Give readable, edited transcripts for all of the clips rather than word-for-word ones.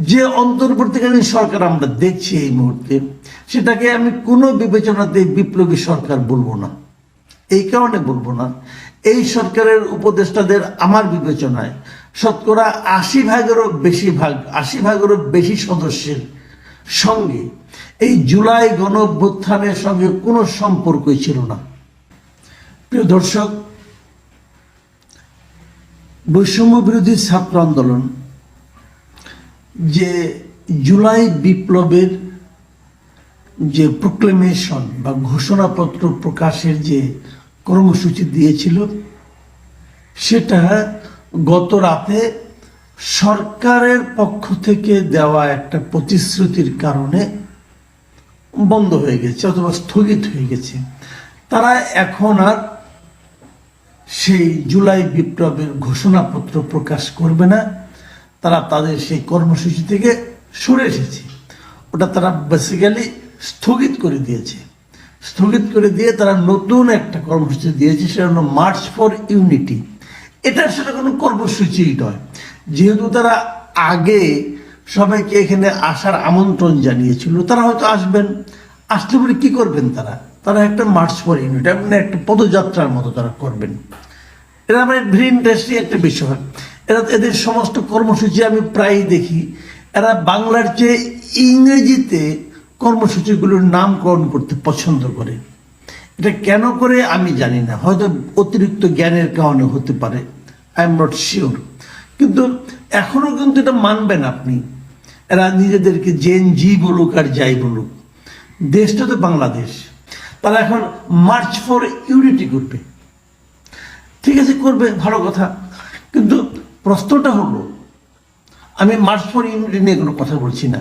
যে অন্তর্বর্তীকালীন সরকার আমরা দেখছি এই মুহূর্তে, সেটাকে আমি কোনো বিবেচনাতে বিপ্লবী সরকার বলবো না। এই কারণে বলবো না, এই সরকারের উপদেষ্টাদের আমার বিবেচনায় শতকরা ৮০ ভাগেরও বেশি সদস্যের সঙ্গে এই জুলাই গণ অভ্যুত্থানের সঙ্গে কোনো সম্পর্কই ছিল না। প্রিয় দর্শক, বৈষম্য বিরোধী ছাত্র আন্দোলন যে জুলাই বিপ্লবের যে প্রোক্লেমেশন বা ঘোষণাপত্র প্রকাশের যে কর্মসূচি দিয়েছিল, সেটা গত রাতে সরকারের পক্ষ থেকে দেওয়া একটা প্রতিশ্রুতির কারণে বন্ধ হয়ে গেছে অথবা স্থগিত হয়ে গেছে। তারা এখন আর সেই জুলাই বিপ্লবের ঘোষণাপত্র প্রকাশ করবে না। তারা তাদের সেই কর্মসূচি থেকে সরে এসেছে। ওটা তারা বেসিক্যালি স্থগিত করে দিয়েছে। স্থগিত করে দিয়ে তারা নতুন একটা কর্মসূচি দিয়েছে, সেটা হলো মার্চ ফর ইউনিটি। এটা সেটা কোনো কর্মসূচিই নয়, যেহেতু তারা আগে সবাইকে এখানে আসার আমন্ত্রণ জানিয়েছিল। তারা হয়তো আসবেন, আসলে বলে কী করবেন তারা? তারা একটা মার্চ ফর ইউনিটি মানে একটা পদযাত্রার মতো তারা করবেন। এটা আমার ভেরি ইন্টারেস্টিং একটা বিষয়। এদের সমস্ত কর্মসূচি আমি প্রায়ই দেখি, এরা বাংলার চেয়ে ইংরেজিতে কর্মসূচিগুলোর নামকরণ করতে পছন্দ করে। এটা কেন করে আমি জানি না, হয়তো অতিরিক্ত জ্ঞানের কারণে হতে পারে, আই এম নট শিওর। কিন্তু এখনও কিন্তু এটা মানবেন আপনি, এরা নিজেদেরকে জেন জি বলুক আর যাই বলুক, দেশটা তো বাংলাদেশ। তারা এখন মার্চ ফর ইউনিটি করবে। ঠিক আছে, করবে, ভালো কথা। কিন্তু প্রশ্নটা হলো, আমি মার্চ ফর ইউনিটি নিয়ে কোনো কথা বলছি না।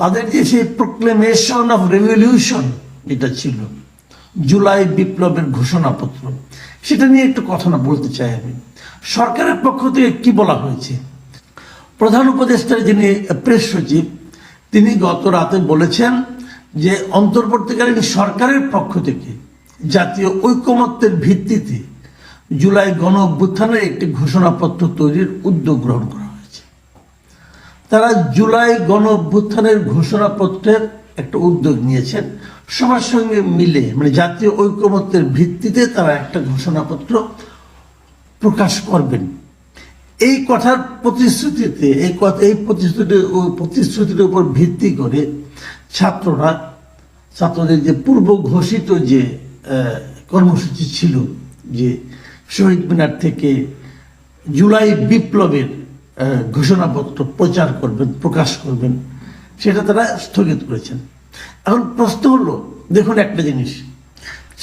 তাদের যে সেই প্রোক্লেমেশন অফ রেভলিউশন এটা ছিল, জুলাই বিপ্লবের ঘোষণাপত্র, সেটা নিয়ে একটু কথা না বলতে চাই আমি। সরকারের পক্ষ থেকে কি বলা হয়েছে? প্রধান উপদেষ্টার যিনি প্রেস সচিব, তিনি গত রাতে বলেছেন যে অন্তর্বর্তীকালীন সরকারের পক্ষ থেকে জাতীয় ঐকমত্যের ভিত্তিতে জুলাই গণ অভ্যুত্থানের একটি ঘোষণাপত্র তৈরির উদ্যোগ গ্রহণ করা হয়েছে। তারা জুলাই গণ অভ্যুত্থানের ঘোষণাপত্রের একটা উদ্যোগ নিয়েছেন, সবার সঙ্গে মিলে, মানে জাতীয় ঐকমত্যের ভিত্তিতে তারা একটা ঘোষণাপত্র প্রকাশ করবেন। এই কথার প্রতিশ্রুতিতে, এই প্রতিশ্রুতির উপর ভিত্তি করে ছাত্রদের যে পূর্ব ঘোষিত যে কর্মসূচি ছিল, যে শহীদ মিনার থেকে জুলাই বিপ্লবের ঘোষণাপত্র প্রচার করবেন, প্রকাশ করবেন, সেটা তারা স্থগিত করেছেন। এখন প্রশ্ন হলো, দেখুন একটা জিনিস,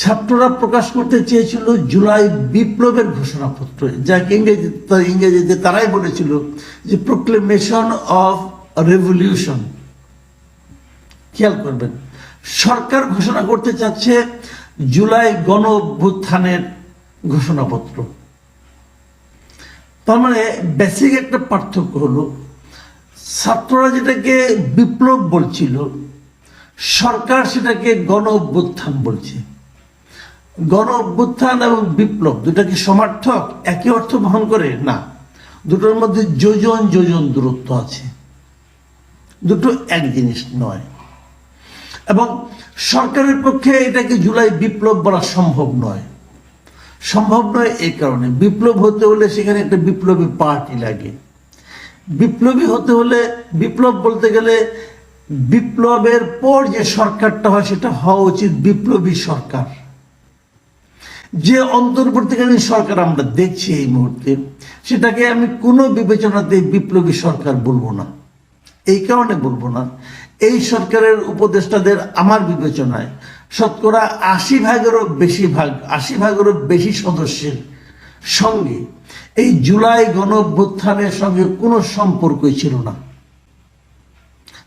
ছাত্ররা প্রকাশ করতে চেয়েছিল জুলাই বিপ্লবের ঘোষণাপত্র, যাকে ইংরেজিতে তারাই বলেছিল যে প্রোক্লেমেশন অফ রেভলিউশন। খেয়াল করবেন, সরকার ঘোষণা করতে চাচ্ছে জুলাই গণ অভ্যুত্থানের ঘোষণাপত্র। তার মানে বেসিক একটা পার্থক্য হলো, ছাত্ররা যেটাকে বিপ্লব বলছিল, সরকার সেটাকে গণ অভ্যুত্থান বলছে। গণ অভ্যুত্থান এবং বিপ্লব দুটা কি সমার্থক, একই অর্থ বহন করে? না, দুটোর মধ্যে যোজন যোজন দূরত্ব আছে, দুটো এক জিনিস নয়। এবং সরকারের পক্ষে এটাকে জুলাই বিপ্লব বলা সম্ভব নয়। এই কারণে, বিপ্লব হতে হলে সেখানে একটা বিপ্লবী পার্টি লাগে। বিপ্লবী হতে হলে, বিপ্লব বলতে গেলে বিপ্লবের পর যে সরকারটা হয় সেটা হওয়া উচিত বিপ্লবী সরকার। যে অন্তর্বর্তীকালীন সরকার আমরা দেখছি এই মুহূর্তে, সেটাকে আমি কোনো বিবেচনাতে বিপ্লবী সরকার বলবো না। এই কারণে বলবো না, এই সরকারের উপদেষ্টাদের আমার বিবেচনায় শতকরা ৮০ ভাগেরও বেশি সদস্যের সঙ্গে এই জুলাই গণ অভ্যুত্থানের সঙ্গে কোনো সম্পর্কই ছিল না।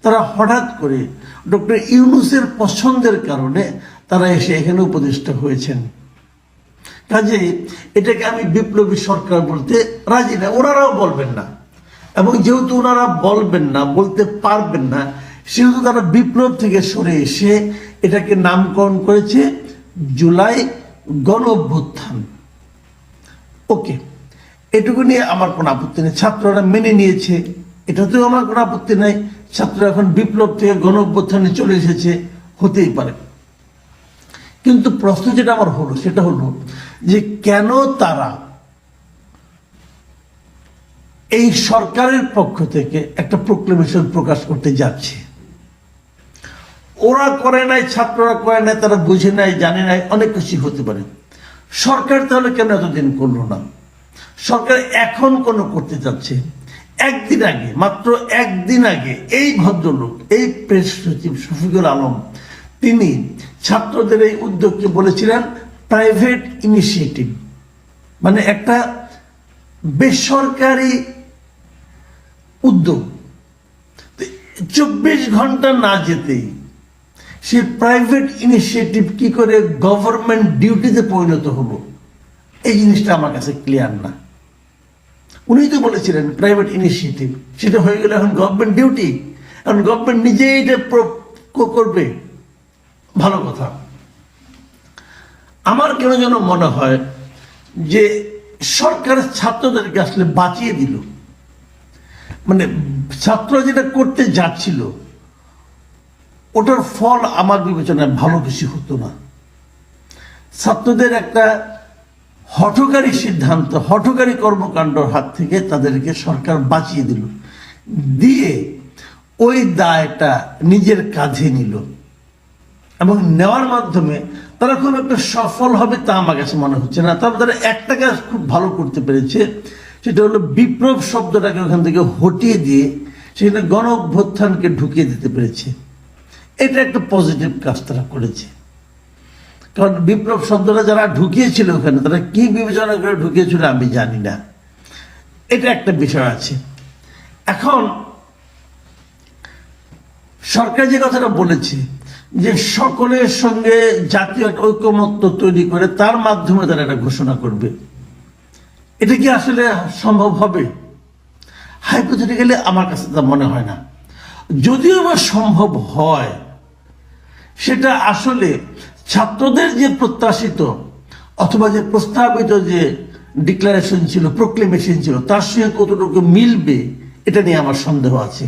তারা হঠাৎ করে ডক্টর ইউনূসের পছন্দের কারণে তারা এসে এখানে উপদেষ্টা হয়েছেন। কাজে এটাকে আমি বিপ্লবী সরকার বলতে রাজি না, ওনারাও বলবেন না। এবং যেহেতু ওনারা বলবেন না, বলতে পারবেন না, সেহেতু তারা বিপ্লব থেকে সরে এসে এটাকে নামকরণ করেছে জুলাই গণ অভ্যুত্থান। ওকে, এটুকু নিয়ে আমার কোনো আপত্তি নেই, ছাত্ররা মেনে নিয়েছে, এটাতেও আমার কোনো আপত্তি নাই। ছাত্র এখন বিপ্লব থেকে গণ অভ্যুত্থানে চলে এসেছে, হতেই পারে। কিন্তু প্রশ্ন যেটা আমার হলো সেটা হলো যে কেন তারা এই সরকারের পক্ষ থেকে একটা প্রোক্লেমেশন প্রকাশ করতে যাচ্ছে? ওরা করে নাই, ছাত্ররা করে নাই, তারা বুঝে নাই, জানে নাই, অনেক কিছু হতে পারে। সরকার তাহলে কেন এতদিন করলো না? সরকার এখন কোন করতে যাচ্ছে? একদিন আগে, মাত্র একদিন আগে এই ভদ্রলোক, এই প্রেস সচিব শফিকুল আলম, তিনি ছাত্রদের এই উদ্যোগকে বলেছিলেন প্রাইভেট ইনিশিয়েটিভ, মানে একটা বেসরকারি উদ্যোগ। 24 ঘন্টা না যেতেই সে প্রাইভেট ইনিশিয়েটিভ কি করে গভর্নমেন্ট ডিউটিতে পরিণত হলো, এই জিনিসটা আমার কাছে ক্লিয়ার না। উনি তো বলেছিলেন প্রাইভেট ইনিশিয়েটিভ, সেটা হয়ে গেলে এখন গভর্নমেন্ট ডিউটি, এখন গভর্নমেন্ট নিজেই এটা করবে। ভালো কথা। আমার কেন যেন মনে হয় যে সরকার ছাত্রদেরকে আসলে বাঁচিয়ে দিল। মানে ছাত্র যেটা করতে যাচ্ছিল ওটার ফল আমার বিবেচনায় ভালো কিছু হতো না। ছাত্রদের একটা হঠকারী সিদ্ধান্ত, হঠকারী কর্মকাণ্ডের হাত থেকে তাদেরকে সরকার বাঁচিয়ে দিল, দিয়ে ওই দায়টা নিজের কাঁধে নিল, এবং নেওয়ার মাধ্যমে তারা খুব একটা সফল হবে তা আমার কাছে মনে হচ্ছে না। তবে তারা একটা কাজ খুব ভালো করতে পেরেছে, সেটা হলো বিপ্লব শব্দটাকে ওখান থেকে হটিয়ে দিয়ে সেখানে গণ অভ্যুত্থানকে ঢুকিয়ে দিতে পেরেছে। এটা একটা পজিটিভ কাজ তারা করেছে। কারণ বিপ্লব শব্দটা যারা ঢুকিয়েছিল ওখানে, তারা কি বিবেচনা করে ঢুকিয়েছিল আমি জানি না। এটা একটা বিষয় আছে। এখন সরকার যে কথাটা বলেছে যে সকলের সঙ্গে জাতীয় ঐকমত্য তৈরি করে তার মাধ্যমে তারা এটা ঘোষণা করবে, এটা কি আসলে সম্ভব হবে? হাইপোথেটিক্যালি আমার কাছে তা মনে হয় না। যদিও বা সম্ভব হয়, সেটা আসলে ছাত্রদের যে প্রত্যাশিত অথবা যে প্রস্তাবিত যে ডিক্লারেশন ছিল, প্রোক্লেমেশন ছিল, তার সঙ্গে কতটুকু মিলবে এটা নিয়ে আমার সন্দেহ আছে।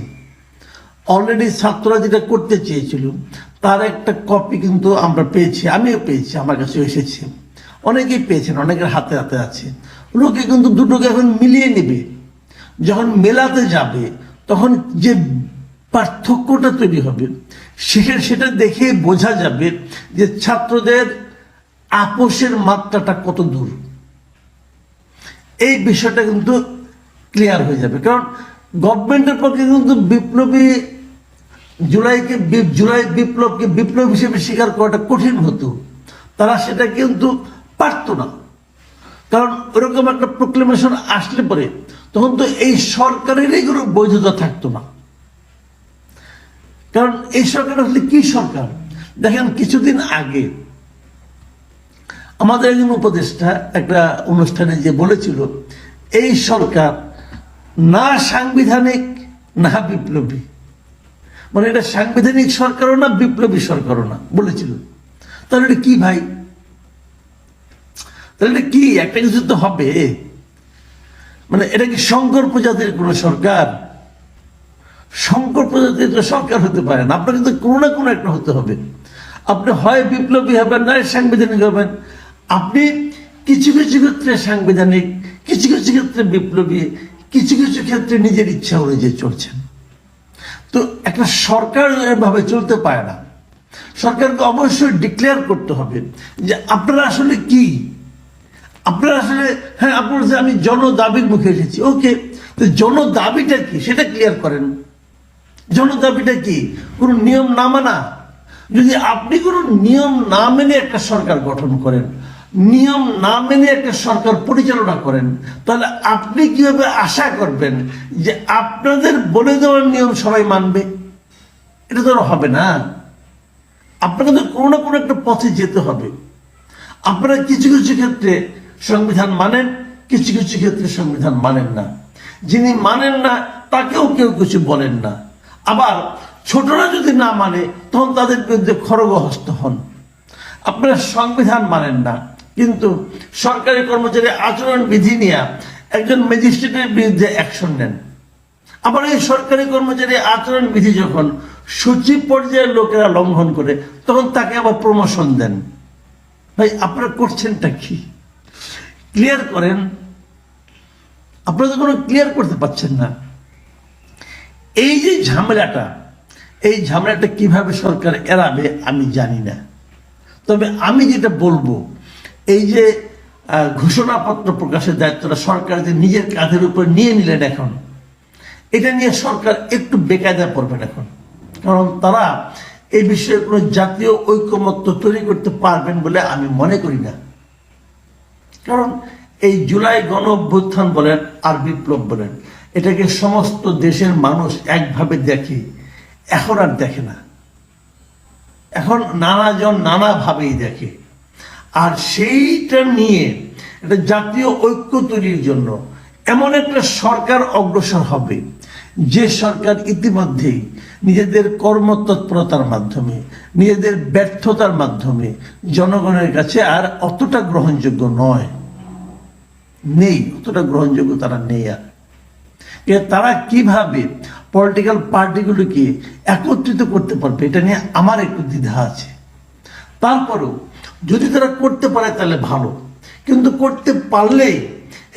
অলরেডি ছাত্ররা যেটা করতে চেয়েছিল তার একটা কপি কিন্তু আমরা পেয়েছি, আমিও পেয়েছি, আমার কাছে এসেছে, অনেকেই পেয়েছেন, অনেকের হাতে হাতে আছে। লোকে কিন্তু দুটোকে এখন মিলিয়ে নেবে। যখন মেলাতে যাবে তখন যে পার্থক্যটা তৈরি হবে সেটা দেখে বোঝা যাবে যে ছাত্রদের আপোষের মাত্রাটা কত দূর। এই বিষয়টা কিন্তু ক্লিয়ার হয়ে যাবে। কারণ গভর্নমেন্টের পক্ষে কিন্তু জুলাই বিপ্লবকে বিপ্লব হিসেবে স্বীকার করাটা কঠিন হতো, তারা সেটা কিন্তু পারত না। কারণ ওরকম একটা প্রোক্লেমেশন আসলে পরে তখন তো এই সরকারেরই কোনো বৈধতা থাকতো না। কারণ এই সরকার আসলে কি সরকার? দেখেন, কিছুদিন আগে আমাদের একজন উপদেষ্টা একটা অনুষ্ঠানে যে বলেছিল এই সরকার না সাংবিধানিক না বিপ্লবী, মানে এটা সাংবিধানিক সরকারও না বিপ্লবী সরকারও না বলেছিল। তাহলে এটা কি ভাই? তাহলে এটা কি? একটা কিছু তো হবে। মানে এটা কি শঙ্কর প্রজাতির কোন সরকার? শঙ্কর প্রজাতির তো সরকার হতে পারে না। আপনার কিন্তু কোনো না কোনো একটা হতে হবে। আপনি হয় বিপ্লবী হবেন না সাংবিধানিক হবেন। আপনি কিছু কিছু ক্ষেত্রে সাংবিধানিক, কিছু কিছু ক্ষেত্রে বিপ্লবী, কিছু কিছু ক্ষেত্রে নিজের ইচ্ছা অনুযায়ী চলছেন। তো একটা সরকার এভাবে চলতে পারে না। সরকারকে অবশ্যই ডিক্লেয়ার করতে হবে যে আপনারা আসলে কি, আপনারা আসলে, হ্যাঁ আপনারা যে আমি জনদাবির মুখে এসেছি, ওকে, তো জনদাবিটা কি সেটা ক্লিয়ার করেন। জনদাবিটা কি? কোন নিয়ম না মানা? যদি আপনি কোনো নিয়ম না মেনে একটা সরকার গঠন করেন, নিয়ম না মেনে একটা সরকার পরিচালনা করেন, তাহলে আপনি কিভাবে আশা করবেন যে আপনাদের বলে দেওয়ার নিয়ম সবাই মানবে? এটা তো হবে না। আপনাকে তো কোনো না কোনো একটা পথে যেতে হবে। আপনারা কিছু কিছু ক্ষেত্রে সংবিধান মানেন, কিছু কিছু ক্ষেত্রে সংবিধান মানেন না। যিনি মানেন না তাকেও কেউ কিছু বলেন না। আবার ছোটরা যদি না মানে তখন তাদের বিরুদ্ধে খড়গহস্ত হন। আপনারা সংবিধান মানেন না, কিন্তু সরকারি কর্মচারী আচরণ বিধি নিয়ে একজন ম্যাজিস্ট্রেটের বিরুদ্ধে অ্যাকশন নেন। আবার এই সরকারি কর্মচারী আচরণ বিধি যখন সচিব পর্যায়ের লোকেরা লঙ্ঘন করে তখন তাকে আবার প্রমোশন দেন। ভাই আপনারা করছেনটা কি? ক্লিয়ার করেন। আপনারা তো কোনো ক্লিয়ার করতে পারছেন না। এই যে ঝামেলাটা, এই ঝামেলাটা কিভাবে সরকার এড়াবে আমি জানি না। তবে আমি যেটা বলবো, এই যে ঘোষণাপত্র প্রকাশের দায়িত্বটা সরকার যে নিজের কাঁধের উপর নিয়ে নিলেন, এখন এটা নিয়ে সরকার একটু বেকায়দা পড়বেন এখন। কারণ তারা এই বিষয়ে কোনো জাতীয় ঐকমত্য তৈরি করতে পারবেন বলে আমি মনে করি না। কারণ এই জুলাই গণ অভ্যুত্থান বলেন আর বিপ্লব বলেন, এটাকে সমস্ত দেশের মানুষ একভাবে দেখে, এখন আর দেখে না। এখন নানাজন নানাভাবেই দেখে। আর সেইটা নিয়ে একটা জাতীয় ঐক্য তৈরির জন্য এমন একটা সরকার অগ্রসর হবে, যে সরকার ইতিমধ্যেই নিজেদের কর্মতৎপরতার মাধ্যমে, নিজেদের ব্যর্থতার মাধ্যমে জনগণের কাছে আর অতটা গ্রহণযোগ্য নয়, নেই, অতটা গ্রহণযোগ্য তারা নেই। আর তারা কিভাবে পলিটিক্যাল পার্টিগুলোকে একত্রিত করতে পারবে এটা নিয়ে আমার একটু দ্বিধা আছে। তারপরেও যদি তারা করতে পারে তাহলে ভালো, কিন্তু করতে পারলে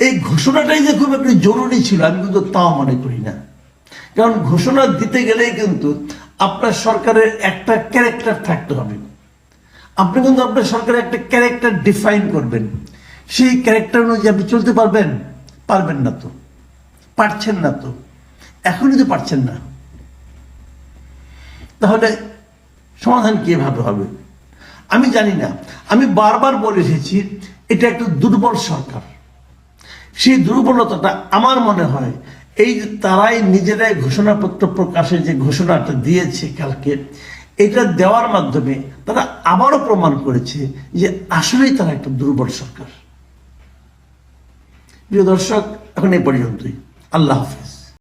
এই ঘোষণাটাই যে খুব একটু জরুরি ছিল আমি কিন্তু তাও মনে করি না। কারণ ঘোষণা দিতে গেলেই কিন্তু আপনার সরকারের একটা ক্যারেক্টার থাকতে হবে। আপনি কিন্তু আপনার সরকারের একটা ক্যারেক্টার ডিফাইন করবেন, সেই ক্যারেক্টার অনুযায়ী আপনি চলতে পারবেন? পারবেন না তো, পারছেন না তো, এখনই তো পারছেন না। তাহলে সমাধান কিভাবে হবে আমি জানি না। আমি বারবার বলে এসেছি এটা একটা দুর্বল সরকার। সেই দুর্বলতাটা আমার মনে হয় এই যে তারাই নিজেরাই ঘোষণাপত্র প্রকাশের যে ঘোষণাটা দিয়েছে কালকে, এটা দেওয়ার মাধ্যমে তারা আবারও প্রমাণ করেছে যে আসলেই তারা একটা দুর্বল সরকার। প্রিয় দর্শক, এখন এই পর্যন্তই। আল্লাহ হাফেজ।